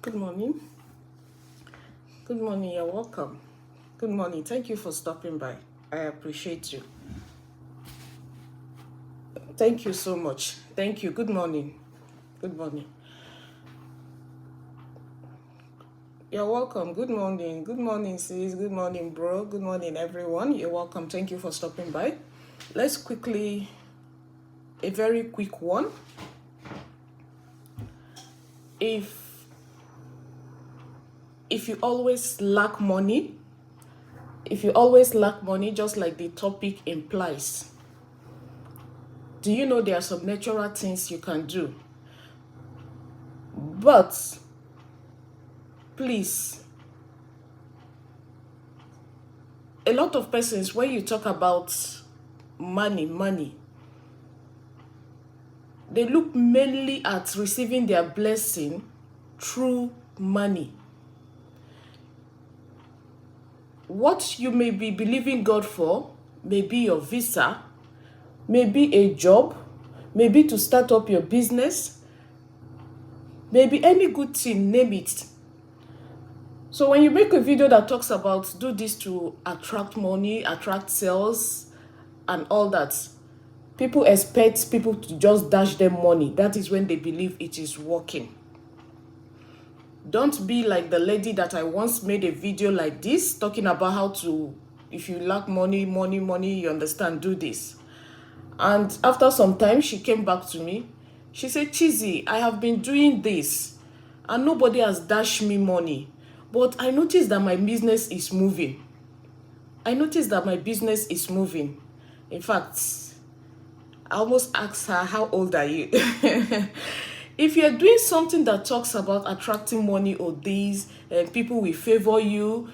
Good morning. Good morning. You're welcome. Good morning. Thank you for stopping by. I appreciate you. Thank you so much. Thank you. Good morning. Good morning. You're welcome. Good morning. Good morning, sis. Good morning, bro. Good morning, everyone. You're welcome. Thank you for stopping by. Let's quickly, a very quick one. If you always lack money, just like the topic implies, do you know there are some natural things you can do? But please, a lot of persons, when you talk about money, they look mainly at receiving their blessing through money. What you may be believing God for may be your visa, maybe a job, maybe to start up your business, maybe any good thing, name it. So when you make a video that talks about do this to attract money, attract sales, and all that, people expect people to just dash them money. That is when they believe it is working. Don't be like the lady that I once made a video like this, talking about how to, if you lack money, you understand, do this. And after some time, she came back to me. She said, Chizzy, I have been doing this and nobody has dashed me money. But I noticed that my business is moving. In fact, I almost asked her, how old are you? If you're doing something that talks about attracting money or these, people will favor you,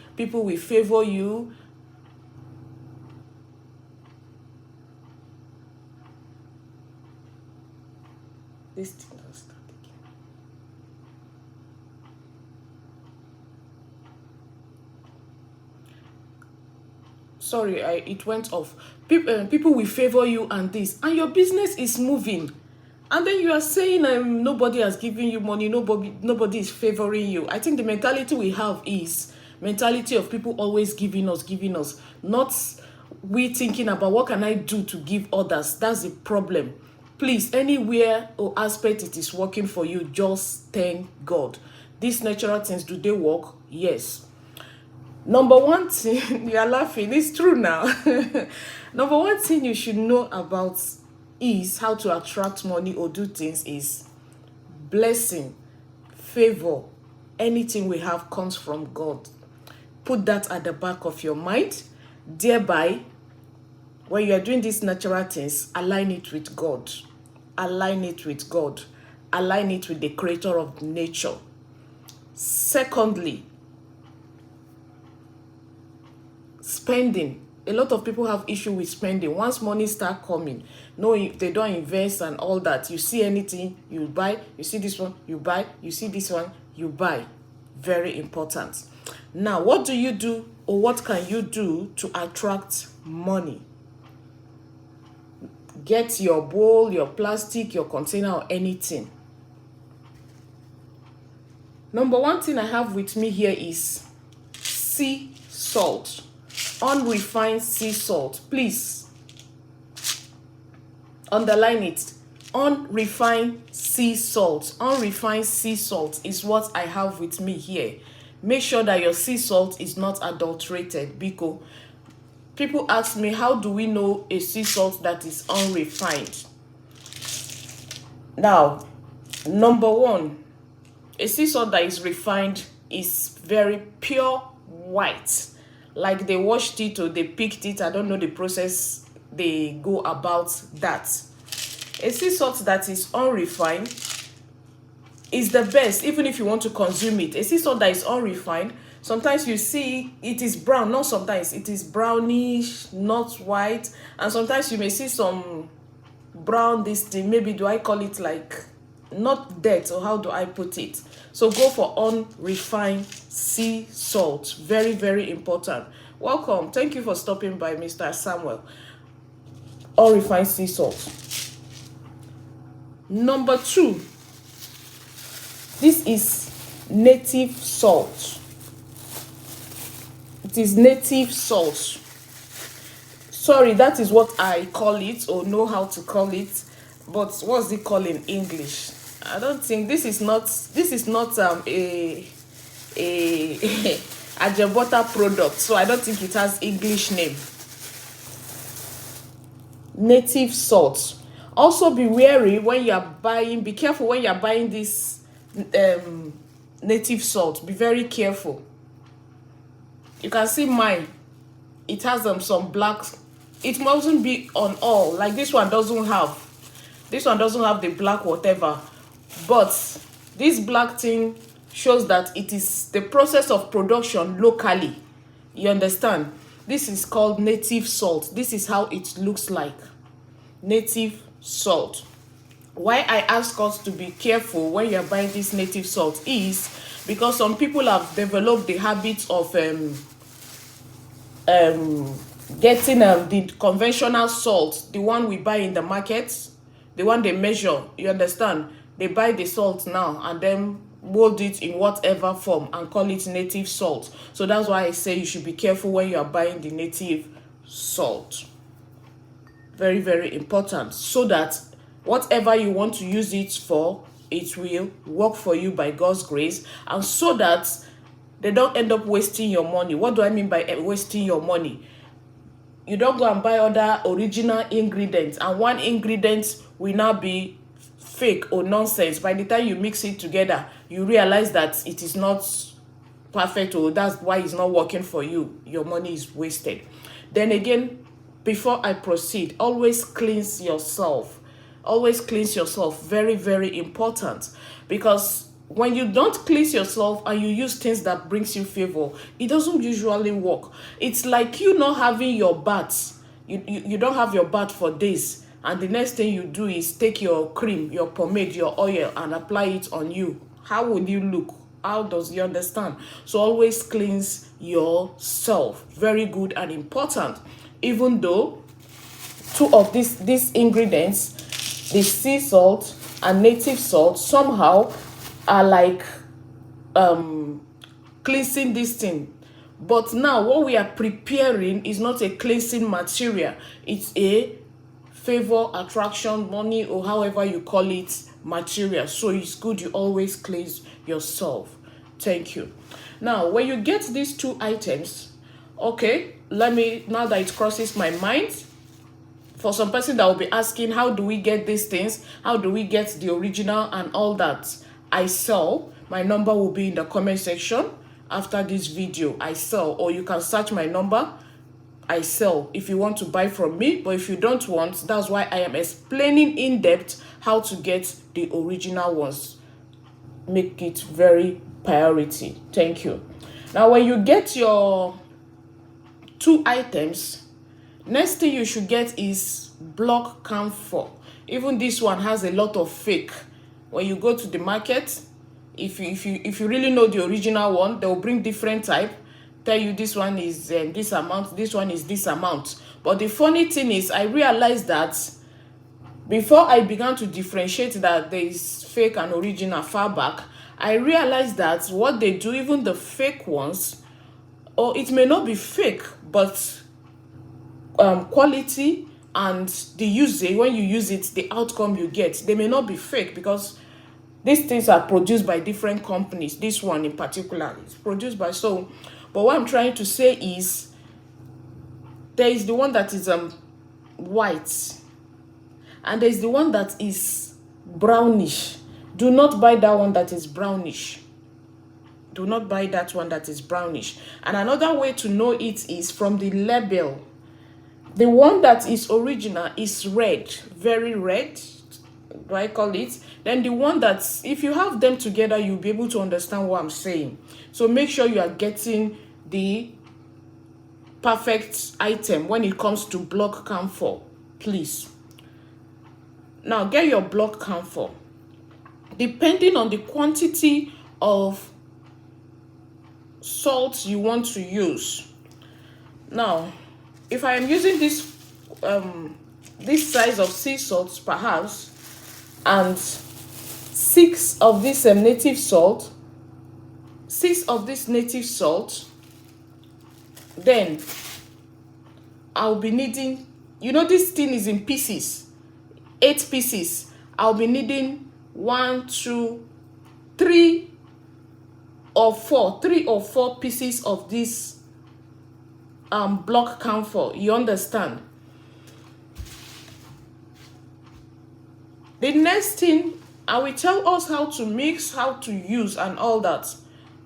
this thing doesn't start again. Sorry, it went off. People will favor you and this, and your business is moving. And then you are saying nobody has given you money, nobody is favoring you. I think the mentality we have is mentality of people always giving us, not we thinking about what can I do to give others. That's the problem. Please, anywhere or aspect it is working for you, just thank God. These natural things, do they work? Yes. Number one thing, you are laughing, it's true now. Number one thing you should know about is how to attract money or do things is blessing, favor. Anything we have comes from God. Put that at the back of your mind. Thereby, when you are doing these natural things, align it with God. Align it with the creator of nature. Secondly, spending. A lot of people have issue with spending. Once money start coming, no, they don't invest and all that. You see anything, you buy. You see this one, you buy. You see this one, you buy. Very important. Now, what do you do, or what can you do to attract money? Get your bowl, your plastic, your container, or anything. Number one thing I have with me here is sea salt. Unrefined sea salt. Please underline it. Unrefined sea salt. Unrefined sea salt is what I have with me here. Make sure that your sea salt is not adulterated, because people ask me, how do we know a sea salt that is unrefined? Now, number one, a sea salt that is refined is very pure white. Like they washed it or they picked it. I don't know the process they go about that. A sea salt that is unrefined is the best, even if you want to consume it. A sea salt that is unrefined, sometimes you see it is brown, not sometimes, it is brownish, not white, and sometimes you may see some brown, this thing, maybe do I call it like not dirt, or how do I put it? So go for unrefined sea salt. Very, very important. Welcome. Thank you for stopping by, Mr. Samuel. Unrefined sea salt. Number two, this is native salt. It is native salt. Sorry, that is what I call it, or know how to call it. But what's it called in English? I don't think this is not a Ajebota product, so I don't think it has English name. Native salt. Also be wary when you are buying, be careful when you are buying this native salt. Be very careful. You can see mine, it has some black. It mustn't be on all, like this one doesn't have the black whatever, but this black thing shows that it is the process of production locally. You understand? This is called native salt. This is how it looks like. Native salt. Why I ask us to be careful when you're buying this native salt is because some people have developed the habit of getting the conventional salt, the one we buy in the market, the one they measure. You understand? They buy the salt now and then mold it in whatever form and call it native salt. So that's why I say you should be careful when you are buying the native salt. Very, very important, so that whatever you want to use it for, it will work for you by God's grace, and so that they don't end up wasting your money. What do I mean by wasting your money? You don't go and buy other original ingredients, and one ingredient will now be fake or nonsense. By the time you mix it together, you realize that it is not perfect, or that's why it's not working for you. Your money is wasted. Then again, before I proceed, always cleanse yourself. Always cleanse yourself. Very, very important. Because when you don't cleanse yourself and you use things that brings you favor, it doesn't usually work. It's like you not having your bath. You don't have your bath for days, and the next thing you do is take your cream, your pomade, your oil, and apply it on you. How would you look? How does you understand? So always cleanse yourself. Very good and important. Even though two of these ingredients, the sea salt and native salt, somehow are like cleansing this thing. But now what we are preparing is not a cleansing material. It's a favor, attraction, money, or however you call it, material. So it's good you always cleanse yourself. Thank you. Now, when you get these two items, okay, let me, now that it crosses my mind, for some person that will be asking, how do we get these things? How do we get the original and all that? I sell. My number will be in the comment section after this video. I sell, or you can search my number. I sell if you want to buy from me, but if you don't want, that's why I am explaining in depth how to get the original ones. Make it very priority. Thank you. Now, when you get your two items, next thing you should get is block camphor. Even this one has a lot of fake. When you go to the market, if you really know the original one, they will bring different type, tell you this one is this amount, this one is this amount. But the funny thing is, I realized that before I began to differentiate that there is fake and original far back, I realized that what they do, even the fake ones, or it may not be fake, but quality and the usage, when you use it, the outcome you get, they may not be fake, because these things are produced by different companies. This one in particular is produced by so. But what I'm trying to say is, there is the one that is white, and there is the one that is brownish. Do not buy that one that is brownish. Do not buy that one that is brownish. And another way to know it is from the label. The one that is original is red, very red, do I call it? Then the one that's, if you have them together, you'll be able to understand what I'm saying. So make sure you are getting the perfect item when it comes to block camphor, please. Now get your block camphor. Depending on the quantity of salt you want to use. Now, if I am using this size of sea salt perhaps, and 6 of this native salt, 6 of this native salt. Then I'll be needing, you know this thing is in pieces, 8 pieces. I'll be needing 1, 2, 3 or 4 pieces of this block camphor. You understand? The next thing, I will tell us how to mix, how to use and all that.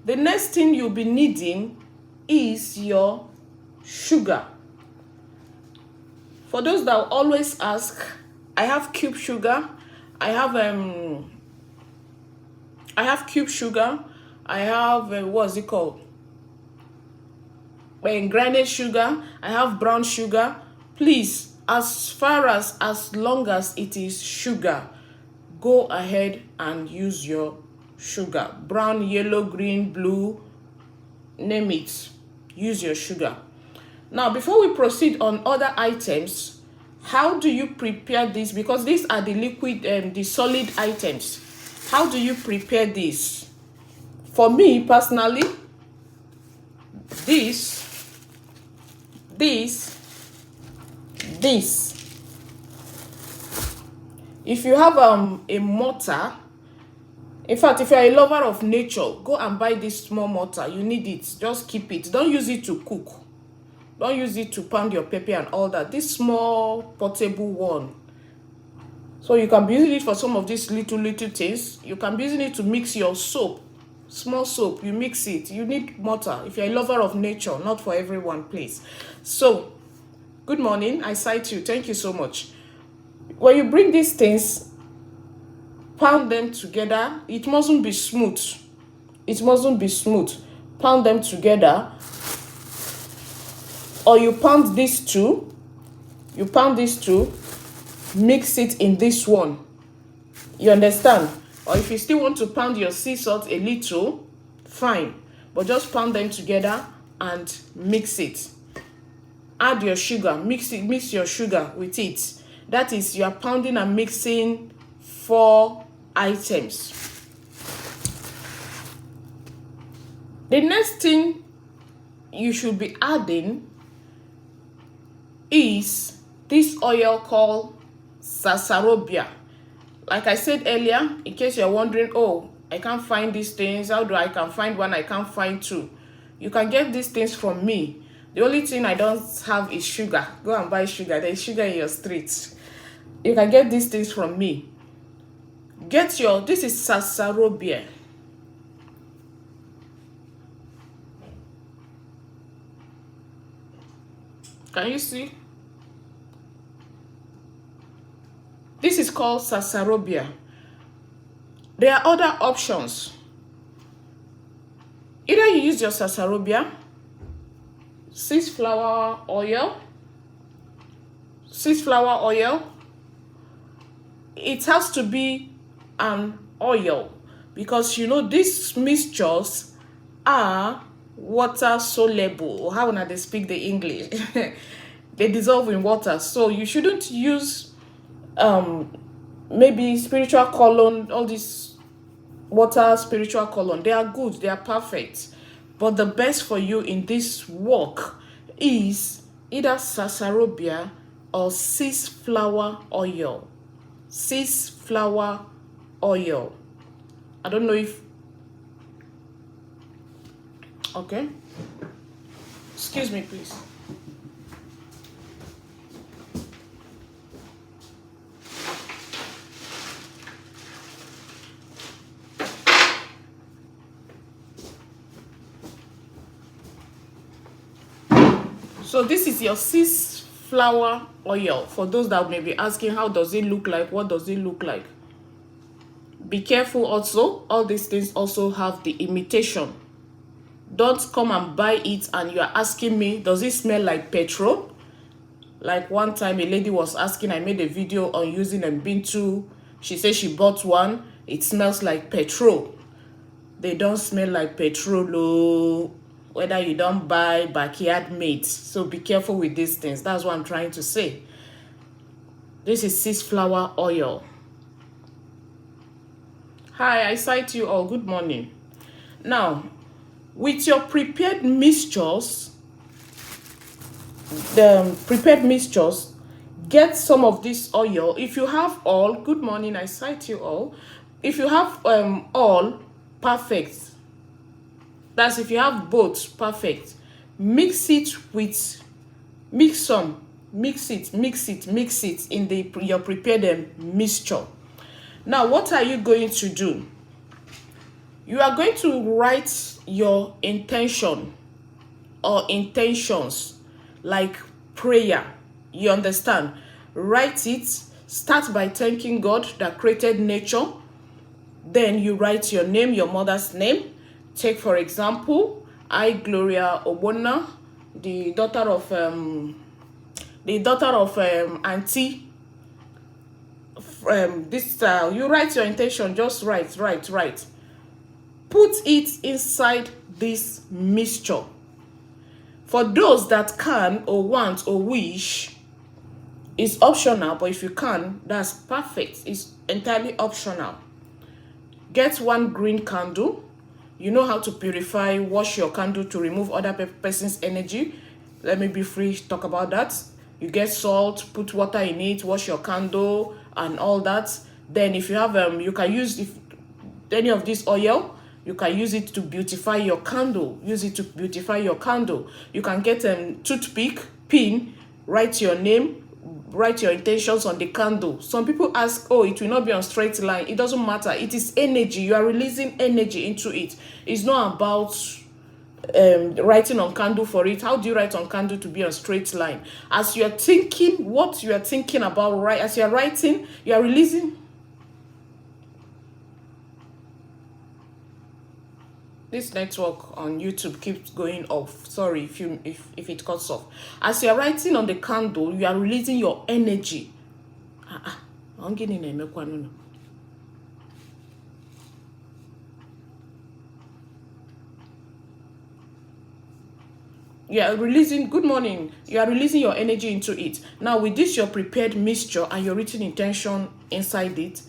The next thing you'll be needing is your sugar. For those that always ask, I have cube sugar. I have cube sugar. I have what's it called? Granite sugar. I have brown sugar. Please, as long as it is sugar, go ahead and use your sugar. Brown, yellow, green, blue, name it. Use your sugar. Now, before we proceed on other items, how do you prepare this? Because these are the liquid and the solid items. How do you prepare this? For me personally, this. If you have a mortar, in fact, if you're a lover of nature, go and buy this small mortar. You need it. Just keep it. Don't use it to cook. Don't use it to pound your pepper and all that. This small portable one. So you can be using it for some of these little things. You can be using it to mix your soap. Small soap. You mix it. You need mortar. If you're a lover of nature, not for everyone, please. So, good morning. I cite you. Thank you so much. When you bring these things, pound them together. It mustn't be smooth. It mustn't be smooth. Pound them together. Or you pound these two. You pound these two. Mix it in this one. You understand? Or if you still want to pound your sea salt a little, fine. But just pound them together and mix it. Add your sugar. Mix your sugar with it. That is, you are pounding and mixing 4 items. The next thing you should be adding is this oil called Sassarobia. Like I said earlier, in case you're wondering, oh, I can't find these things. How do I can find one? I can't find 2. You can get these things from me. The only thing I don't have is sugar. Go and buy sugar. There's sugar in your streets. You can get these things from me. This is Sassarobia. Can you see? This is called Sassarobia. There are other options. Either you use your Sassarobia, 6 flower oil. It has to be an oil because you know these mixtures are water soluble. How would they speak the English? They dissolve in water, so you shouldn't use maybe spiritual cologne, all this water spiritual cologne. They are good, they are perfect, but the best for you in this work is either Sassarobia or 6 flower oil. 6 flower oil. I don't know if okay, excuse me please. So this is your 6 flower oil. For those that may be asking, how does it look like? What does it look like? Be careful also. All these things also have the imitation. Don't come and buy it and you are asking me, does it smell like petrol? Like one time a lady was asking, I made a video on using a Bintu. She said she bought one. It smells like petrol. They don't smell like petrol. Oh. Whether you don't buy backyard made. So be careful with these things. That's what I'm trying to say. This is 6 flower oil. Hi, I cite you all. Good morning. Now, With your prepared mixtures, the prepared mixtures, get some of this oil. If you have all, good morning, I sight you all. If you have all, perfect. That's if you have both, perfect. Mix it with, mix some, mix it in the your prepared mixture. Now, what are you going to do? You are going to write your intention or intentions like prayer. You understand? Write it. Start by thanking God that created nature. Then you write your name, your mother's name. Take, for example, I, Gloria Obona, the daughter of Auntie. This you write your intention. Just write. Put it inside this mixture. For those that can or want or wish, it's optional, but if you can, that's perfect. It's entirely optional. Get one green candle. You know how to purify, wash your candle to remove other person's energy. Let me be free to talk about that. You get salt, put water in it, wash your candle and all that. Then if you have you can use any of this oil, you can use it to beautify your candle. Use it to beautify your candle. You can get a toothpick, pin, write your name, write your intentions on the candle. Some people ask, oh, it will not be on straight line. It doesn't matter. It is energy. You are releasing energy into it. It's not about writing on candle for it. How do you write on candle to be on straight line? As you are thinking, what you are thinking about, right? As you are writing, you are releasing. This network on YouTube keeps going off. Sorry if it cuts off. As you are writing on the candle, you are releasing your energy. I'm getting a you are releasing, good morning, you are releasing your energy into it. Now with this your prepared mixture and your written intention inside it,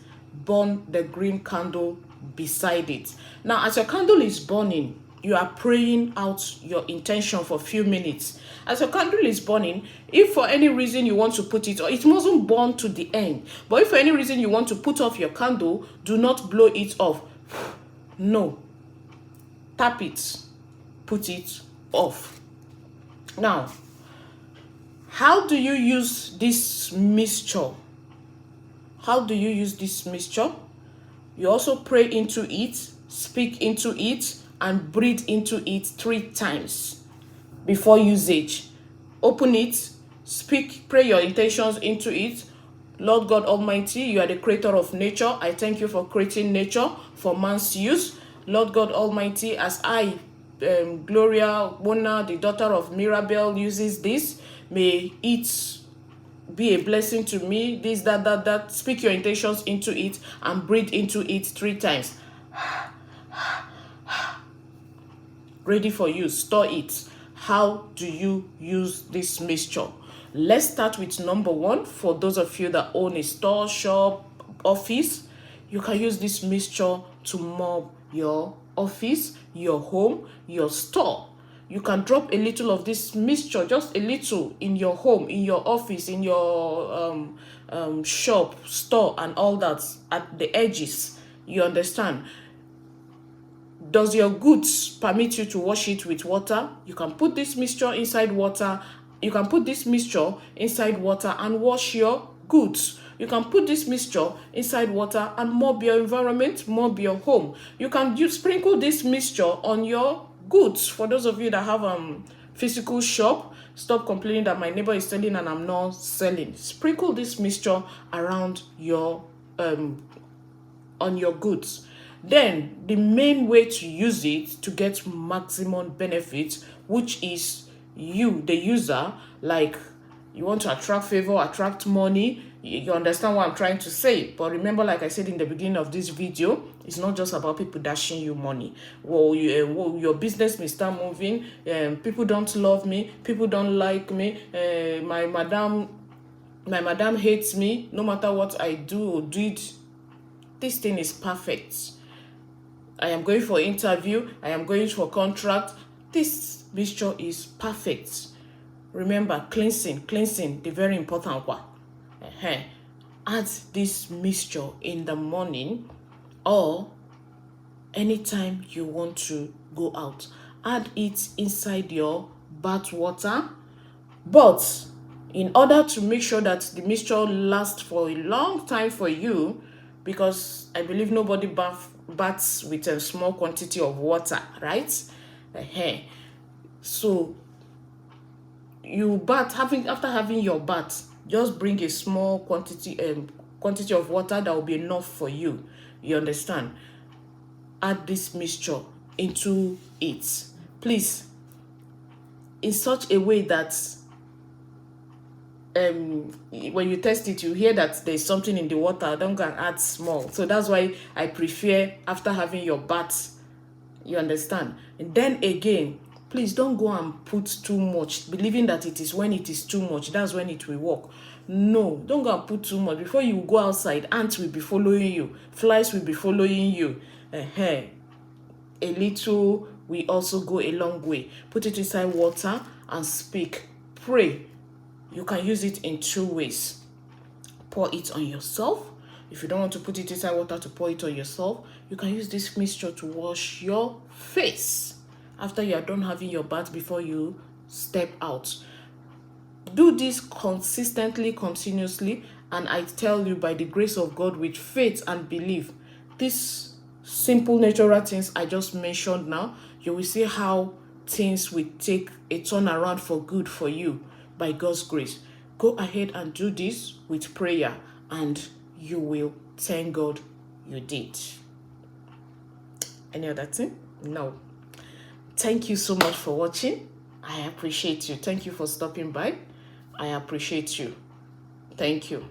burn the green candle beside it. Now as your candle is burning, you are praying out your intention for a few minutes. As your candle is burning, if for any reason you want to put it, or it mustn't burn to the end, but if for any reason you want to put off your candle, do not blow it off. No, tap it, put it off. Now, how do you use this mixture? How do you use this mixture? You also pray into it, speak into it, and breathe into it 3 times before usage. Open it, speak, pray your intentions into it. Lord God Almighty, you are the creator of nature. I thank you for creating nature for man's use. Lord God Almighty, as I Gloria Bona, the daughter of Mirabel, uses this, may it be a blessing to me. This, that. Speak your intentions into it and breathe into it 3 times. Ready for use. Store it. How do you use this mixture? Let's start with number 1. For those of you that own a store, shop, office, you can use this mixture to mop your office, your home, your store. You can drop a little of this mixture, just a little, in your home, in your office, in your shop, store, and all that at the edges. You understand? Does your goods permit you to wash it with water? You can put this mixture inside water. You can put this mixture inside water and wash your goods. You can put this mixture inside water and mop your environment, mop your home. You can sprinkle this mixture on your goods. For those of you that have physical shop, stop complaining that my neighbor is selling and I'm not selling. Sprinkle this mixture around your on your goods. Then the main way to use it to get maximum benefit, which is you, the user, like you want to attract favor, attract money. You understand what I'm trying to say. But remember, like I said in the beginning of this video, it's not just about people dashing you money. Well, your business may start moving. People don't love me. People don't like me. My madam hates me. No matter what I do or did, this thing is perfect. I am going for interview, I am going for contract. This mixture is perfect. Remember, cleansing, the very important one. Add this mixture in the morning or anytime you want to go out. Add it inside your bath water. But in order to make sure that the mixture lasts for a long time for you, because I believe nobody baths with a small quantity of water, right? So you bath, after having your bath, just bring a small quantity of water that will be enough for you. You understand? Add this mixture into it, please, in such a way that when you test it, you hear that there's something in the water. Don't go and add small. So that's why I prefer after having your bath. You understand? And then again, please don't go and put too much, believing that it is when it is too much, that's when it will work. No, don't go and put too much. Before you go outside, ants will be following you, flies will be following you. A little will also go a long way. Put it inside water and speak. Pray. You can use it in 2 ways. Pour it on yourself. If you don't want to put it inside water to pour it on yourself, you can use this mixture to wash your face after you are done having your bath before you step out. Do this consistently, continuously, and I tell you, by the grace of God, with faith and belief, these simple natural things I just mentioned now, you will see how things will take a turn around for good for you by God's grace. Go ahead and do this with prayer, and you will thank God you did. Any other thing? No. Thank you so much for watching. I appreciate you. Thank you for stopping by. I appreciate you. Thank you.